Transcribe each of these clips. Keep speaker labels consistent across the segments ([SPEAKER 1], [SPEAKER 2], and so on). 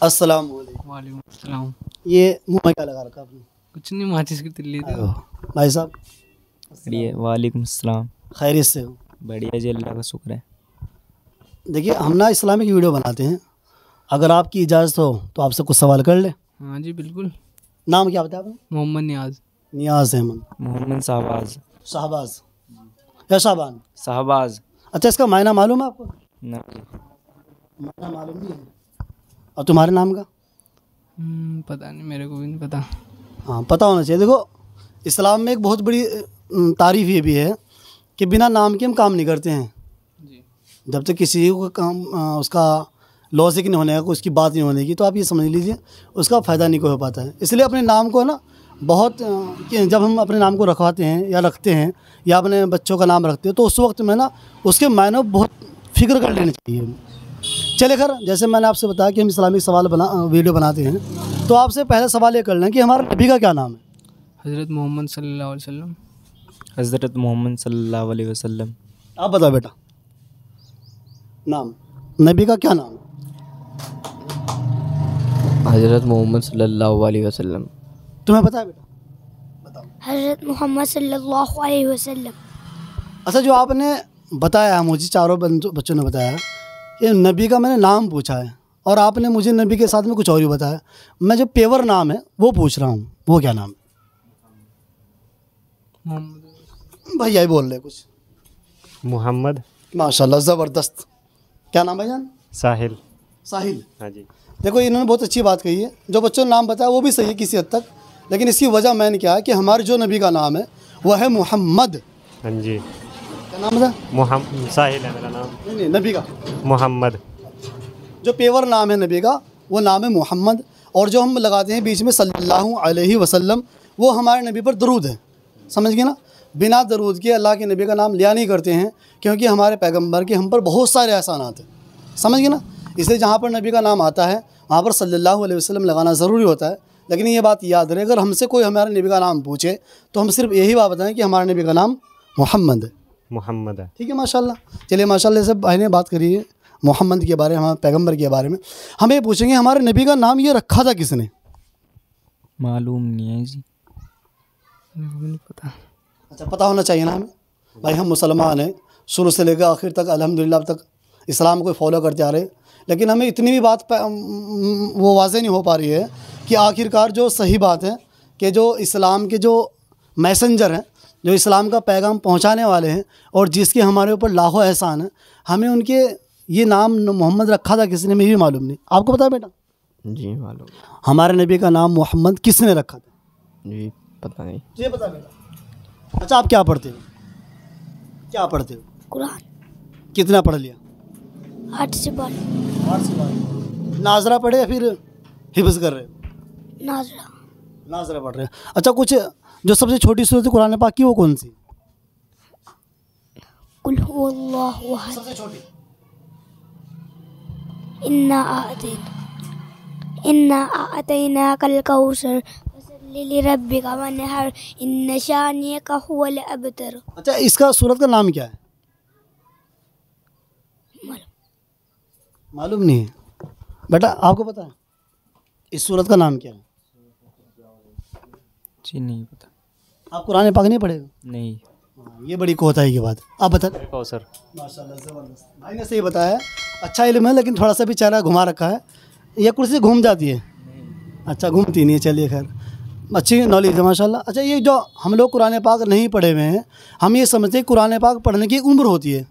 [SPEAKER 1] अस्सलाम वालेकुम।
[SPEAKER 2] वालेकुम अस्सलाम।
[SPEAKER 1] ये मुंह में क्या लगा रखा आपने?
[SPEAKER 2] कुछ नहीं, माचिस की तिल्ली थी।
[SPEAKER 1] भाई साहब
[SPEAKER 3] बढ़िया। वालेकुम अस्सलाम।
[SPEAKER 1] खैरियत से हो?
[SPEAKER 3] बढ़िया जी, अल्लाह का शुक्र है।
[SPEAKER 1] देखिए हम ना इस्लामिक वीडियो बनाते हैं, अगर आपकी इजाज़त हो तो आपसे कुछ सवाल कर ले।
[SPEAKER 2] हाँ जी बिल्कुल।
[SPEAKER 1] नाम क्या बताया आपने?
[SPEAKER 2] मोहम्मद नियाज।
[SPEAKER 1] नियाज अहमद।
[SPEAKER 3] मोहम्मद शाहबाज।
[SPEAKER 1] शाहबाज या शाहबान?
[SPEAKER 3] शाहबाज।
[SPEAKER 1] अच्छा, इसका मायना मालूम है आपको?
[SPEAKER 3] ना।
[SPEAKER 1] मायना मालूम नहीं है। और तुम्हारे नाम का?
[SPEAKER 2] पता नहीं, मेरे को भी नहीं पता।
[SPEAKER 1] हाँ, पता होना चाहिए। देखो इस्लाम में एक बहुत बड़ी तारीफ़ ये भी है कि बिना नाम के हम काम नहीं करते हैं
[SPEAKER 2] जी।
[SPEAKER 1] जब तक किसी को काम उसका लॉजिक नहीं होने का, उसकी बात नहीं होने की, तो आप ये समझ लीजिए उसका फ़ायदा नहीं कोई हो पाता है। इसलिए अपने नाम को ना बहुत जब हम अपने नाम को रखवाते हैं या रखते हैं या अपने बच्चों का नाम रखते हैं तो उस वक्त में ना उसके मायने बहुत फिक्र कर लेनी चाहिए। चले खैर, जैसे मैंने आपसे बताया कि हम इस्लामिक सवाल वीडियो बनाते हैं, तो आपसे पहला सवाल ये कर लें कि हमारे नबी का क्या नाम है?
[SPEAKER 2] हज़रत मोहम्मद सल्लल्लाहु अलैहि वसल्लम।
[SPEAKER 3] हज़रत मोहम्मद सल्लल्लाहु अलैहि वसल्लम।
[SPEAKER 1] आप बताओ बेटा, नाम नबी का क्या नाम है?
[SPEAKER 4] हज़रत मोहम्मद सल्लल्लाहु अलैहि वसल्लम।
[SPEAKER 1] तुम्हें पता है बेटा? बताओ।
[SPEAKER 5] हज़रत मोहम्मद सल्लल्लाहु अलैहि वसल्लम।
[SPEAKER 1] अच्छा, जो आपने बताया, मुझे चारों बच्चों ने बताया, ये नबी का मैंने नाम पूछा है और आपने मुझे नबी के साथ में कुछ और ही बताया। मैं जो पेवर नाम है वो पूछ रहा हूँ, वो क्या नाम है?
[SPEAKER 2] मोहम्मद।
[SPEAKER 1] भैया ही बोल रहे कुछ।
[SPEAKER 6] मोहम्मद।
[SPEAKER 1] माशाल्लाह, ज़बरदस्त। क्या नाम है जान?
[SPEAKER 6] साहिल।
[SPEAKER 1] साहिल।
[SPEAKER 6] हाँ जी।
[SPEAKER 1] देखो इन्होंने बहुत अच्छी बात कही है, जो बच्चों ने नाम बताया वो भी सही है किसी हद तक, लेकिन इसकी वजह मैंने क्या है कि हमारे जो नबी का नाम है वह है मोहम्मद।
[SPEAKER 6] हाँ जी।
[SPEAKER 1] क्या नाम है?
[SPEAKER 6] मोहम्मद। साहिल है मेरा नाम।
[SPEAKER 1] नहीं, नबी का
[SPEAKER 6] मोहम्मद।
[SPEAKER 1] जो पेवर नाम है नबी का वो नाम है मोहम्मद, और जो हम लगाते हैं बीच में सल्लल्लाहु अलैहि वसल्लम, वो हमारे नबी पर दरूद है। समझ गए ना? बिना दरूद के अल्लाह के नबी का नाम लिया नहीं करते हैं, क्योंकि हमारे पैगंबर के हम पर बहुत सारे एहसानात हैं। समझ गए ना? इसलिए जहाँ पर नबी का नाम आता है वहाँ पर सल्लल्लाहु अलैहि वसल्लम लगाना ज़रूरी होता है। लेकिन ये बात याद रहे, अगर हमसे कोई हमारे नबी का नाम पूछे तो हम सिर्फ यही बात बताएं कि हमारे नबी का नाम मोहम्मद है।
[SPEAKER 6] मोहम्मद है।
[SPEAKER 1] ठीक है, माशाल्लाह। चलिए, माशाल्लाह से भाई ने बात करी है मोहम्मद के बारे में, हमारे पैगंबर के बारे में। हम ये पूछेंगे हमारे नबी का नाम ये रखा था किसने?
[SPEAKER 3] मालूम नहीं है जी।
[SPEAKER 2] मेरे को भी नहीं पता।
[SPEAKER 1] अच्छा, पता होना चाहिए ना हमें। भाई हम मुसलमान हैं, शुरू से लेकर आखिर तक अल्हम्दुलिल्लाह अब तक इस्लाम को फॉलो करते आ रहे, लेकिन हमें इतनी भी बात वो वाज़ेह नहीं हो पा रही है कि आखिरकार जो सही बात है कि जो इस्लाम के जो मैसेंजर हैं, जो इस्लाम का पैगाम पहुंचाने वाले हैं और जिसके हमारे ऊपर लाखों एहसान हैं, हमें उनके ये नाम मोहम्मद रखा था किसने, में भी मालूम नहीं। आपको पता है बेटा?
[SPEAKER 4] जी मालूम।
[SPEAKER 1] हमारे नबी का नाम मोहम्मद किसने रखा था?
[SPEAKER 4] जी पता नहीं।
[SPEAKER 1] ये पता बेटा। अच्छा, आप क्या पढ़ते हो? क्या पढ़ते हो?
[SPEAKER 5] कुरान।
[SPEAKER 1] कितना पढ़ लिया?
[SPEAKER 5] 8 से 12।
[SPEAKER 1] 8 से 12। नाजरा पढ़े या फिर हिफ्ज़ कर रहे हो?
[SPEAKER 5] नाजरा।
[SPEAKER 1] नाजरा पढ़ रहे हो। अच्छा, कुछ जो सबसे छोटी सूरत कुरान पाक की वो कौन सी?
[SPEAKER 5] कुल हुवल्लाहु अहद।
[SPEAKER 1] सबसे छोटी।
[SPEAKER 5] इन्ना आतैना कल कौसर फसल्लि लिरब्बिका वनहर इन्न शानियका हुवल अबतर।
[SPEAKER 1] अच्छा, इसका सूरत का नाम क्या है? मालूम नहीं है बेटा? आपको पता है इस सूरत का नाम क्या है?
[SPEAKER 3] जी नहीं पता।
[SPEAKER 1] आप कुरान पाक नहीं पढ़ेगा?
[SPEAKER 3] नहीं।
[SPEAKER 1] ये बड़ी कोताही की बात है। आप बता।
[SPEAKER 6] कौसर।
[SPEAKER 1] माशाल्लाह, ज़बरदस्त। भाई ने सही बताया है। अच्छा इल्म है, लेकिन थोड़ा सा भी चेहरा घुमा रखा है। ये कुर्सी घूम जाती है? अच्छा, घूमती नहीं है। चलिए खैर, अच्छी नॉलेज है माशाल्लाह। अच्छा, ये जो हम लोग कुरान पाक नहीं पढ़े हुए हैं, हम ये समझते हैं कुरान पाक पढ़ने की एक उम्र होती है,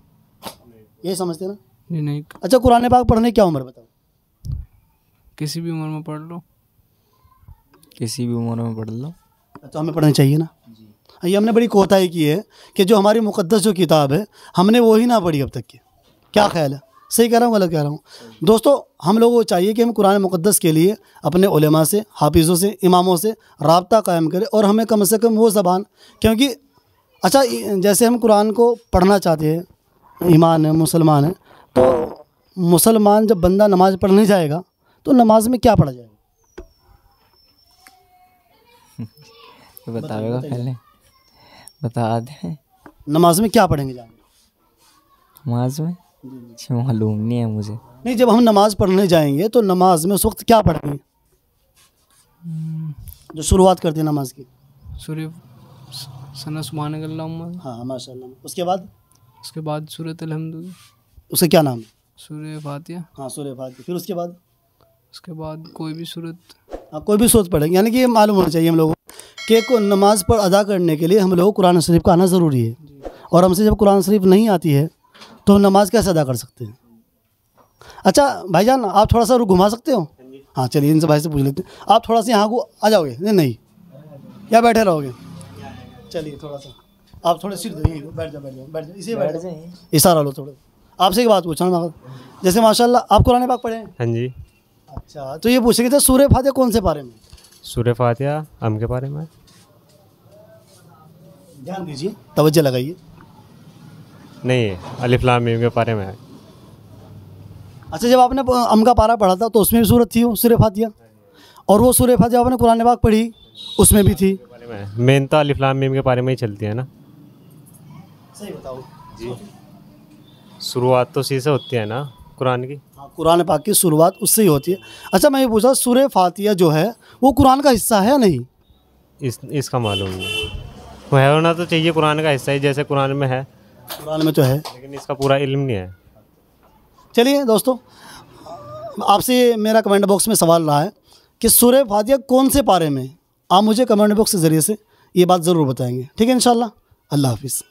[SPEAKER 1] ये समझते हैं ना?
[SPEAKER 2] जी नहीं।
[SPEAKER 1] अच्छा, कुरान पाक पढ़ने की क्या उम्र बताओ?
[SPEAKER 2] किसी भी उम्र में पढ़ लो।
[SPEAKER 3] किसी भी उम्र में पढ़ लो।
[SPEAKER 1] तो हमें पढ़नी चाहिए ना? ये हमने बड़ी कोताही की है कि जो हमारी मुक़द्दस जो किताब है हमने वो ही ना पढ़ी अब तक की। क्या ख्याल है? सही कह रहा हूँ, गलत कह रहा हूँ? दोस्तों, हम लोगों को चाहिए कि हम कुरान मुक़द्दस के लिए अपने उलेमा से, हाफिज़ों से, इमामों से राब्ता कायम करें, और हमें कम से कम वो ज़बान, क्योंकि अच्छा जैसे हम कुरान को पढ़ना चाहते हैं, ईमान है, मुसलमान है, तो मुसलमान जब बंदा नमाज़ पढ़ने जाएगा तो नमाज में क्या पढ़ा जाएगा?
[SPEAKER 3] बताएगा पहले, बता दें।
[SPEAKER 1] नमाज में क्या पढ़ेंगे जाएंगे?
[SPEAKER 3] नमाज में मालूम नहीं है मुझे।
[SPEAKER 1] नहीं, जब हम नमाज़ पढ़ने जाएंगे तो नमाज में उस वक्त क्या पढ़ेंगे? जो शुरुआत करते हैं नमाज की।
[SPEAKER 2] सूर्य सना सुब्हानकल्लाहुम्मा।
[SPEAKER 1] हाँ माशाल्लाह। उसके बाद?
[SPEAKER 2] उसके बाद सूरत अलहम्द,
[SPEAKER 1] उसका क्या नाम है?
[SPEAKER 2] सूर्य फातिहा।
[SPEAKER 1] हाँ सूर्य फातिहा। फिर उसके बाद?
[SPEAKER 2] उसके बाद कोई भी सूरत।
[SPEAKER 1] हाँ कोई भी सूरत पढ़ेंगे, यानी कि ये मालूम होना चाहिए हम लोगों को कि को नमाज पर अदा करने के लिए हम लोगों को कुरान शरीफ का आना ज़रूरी है। और हमसे जब कुरान शरीफ नहीं आती है तो हम नमाज कैसे अदा कर सकते हैं? अच्छा भाईजान, आप थोड़ा सा रुख घुमा सकते हो? हाँ चलिए, इनसे भाई से पूछ लेते हैं। आप थोड़ा सा यहाँ को आ जाओगे? नहीं, या बैठे रहोगे? चलिए थोड़ा सा आप थोड़े सीट बैठ जाओ, बैठ जाओ, इसी बैठ जाओ, इशारा लो थोड़ा। आपसे एक बात पूछना मैं, जैसे माशाल्लाह आप कुरान पाक पढ़े हैं?
[SPEAKER 6] हाँ जी।
[SPEAKER 1] अच्छा, तो ये पूछेंगे थे सूरह फातिहा कौन से पारे में?
[SPEAKER 6] सूरह फातिहा हम के बारे में।
[SPEAKER 1] ध्यान दीजिए, तवज्जो लगाइए।
[SPEAKER 6] नहीं, अलिफ लाम मीम के बारे में है।
[SPEAKER 1] अच्छा, जब आपने अम का पारा पढ़ा था तो उसमें भी सूरत थी वो सूरह फातिहा, और वो सूरह फातिहा आपने कुरान पाक पढ़ी उसमें भी थी।
[SPEAKER 6] मेन तो अलिफ लाम मीम के बारे में ही चलती है ना।
[SPEAKER 1] सही बताओ
[SPEAKER 6] जी। शुरुआत तो सी से होती है ना कुरान की।
[SPEAKER 1] हाँ, कुरान पाक की शुरुआत उससे ही होती है। अच्छा, मैं ये पूछा सूरह फातिहा जो है वो कुरान का हिस्सा है या नहीं?
[SPEAKER 6] इसका मालूम नहीं, वो है होना तो चाहिए कुरान का हिस्सा ही, जैसे कुरान में है।
[SPEAKER 1] कुरान में तो है,
[SPEAKER 6] लेकिन इसका पूरा इल्म नहीं है।
[SPEAKER 1] चलिए दोस्तों, आपसे मेरा कमेंट बॉक्स में सवाल रहा है कि सूरह फातिहा कौन से पारे में, आप मुझे कमेंट बॉक्स के ज़रिए से ये बात ज़रूर बताएंगे। ठीक है इंशाल्लाह। अल्लाह हाफिज़।